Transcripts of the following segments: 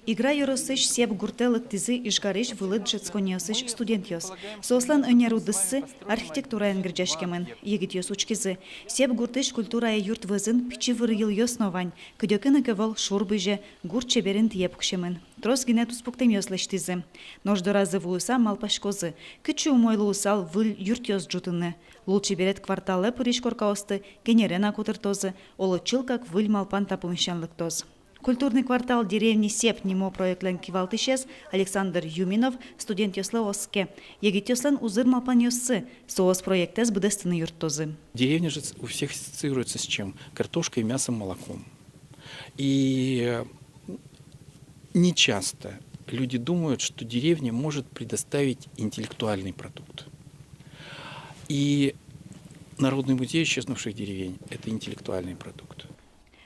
Игра юросыш сеп гуртелык тизы ишгарыш вылыт жецкониосыш студентиос. Сослан önерудыссы архитектура энгирджашкемен, егитиос учкизы. Сеп гуртыш культурая юрт вызын пичи вырыл йосновань, кыдёкыны кывал шурбыже гурт чеберен тиепкшемен. Трос генетус пуктемёслештизы. Нождоразы вуыса малпашкозы, кычу умойлы усал выл юртиос джутыны. Лучше берет кварталы пыриш коркаосты, генерена кутыртозы, олычыл как выл малпан тапумещанлыктоз. Культурный квартал деревни Сеп нимо проектлен кивалтышес Александр Юминов, студент ёслы оске. Егит ёслен узыр малпан ёссы, соос проектес быдестыны юрттозы. Деревня же у всех ассоциируется с чем? Картошкой, мясом, молоком. И не часто люди думают, что деревня может предоставить интеллектуальный продукт. И Народный музей исчезнувших деревень – это интеллектуальный продукт.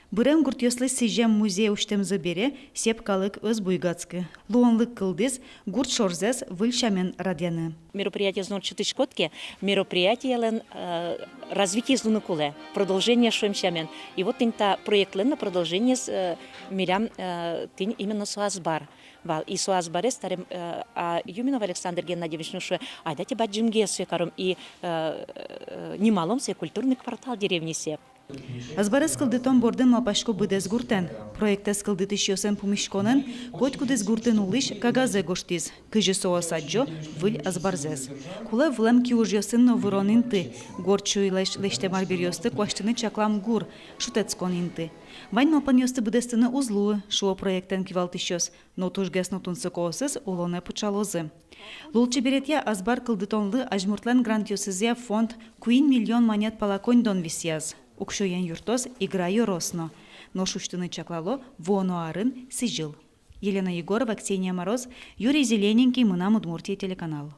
Бырем гурт ёслы сижем музей уштем забере сеп калык өз буйгацкы. Луонлык кылдыз гурт шорзес выльшамен радяны. Мероприятие значит шкотки, мероприятие развитие злунукуле, продолжение шуемшамен. И вот инта проект на продолжение с мирям тень именно суазбар. И суазбаре старым Юминов Александр Геннадьевич нушу, а дайте баджимге свекаром и немалом се культурный квартал деревни Сеп. Азбарес кылдытон бордын малпашко быдес гуртен. Проектес кылдытыш ёсен пумишконен, год кудес гуртен улыш кагазе гоштиз. Кыжы соосаджо выль азбарзес. Куле влем киуж ёсен новырон инты. Горчу и леште марбир ёсты кваштыны чаклам гур, шутецкон инты. Вань малпан ёсты быдестыны узлуы, шуо проектен кивалтыш ёс. Но тужгес нотунсы коосыз улоне пучалозы. Лулчы беретья азбар кылдытонлы ажмуртлен грант ёсызя фонд Queen миллион монет палаконь дон висяз. Укшоян юртоз играю росно, но шуштыны чаклало вонуарын сижил. Елена Егорова, Ксения Мороз, Юрий Зелененький, Мына Удмуртия телеканал.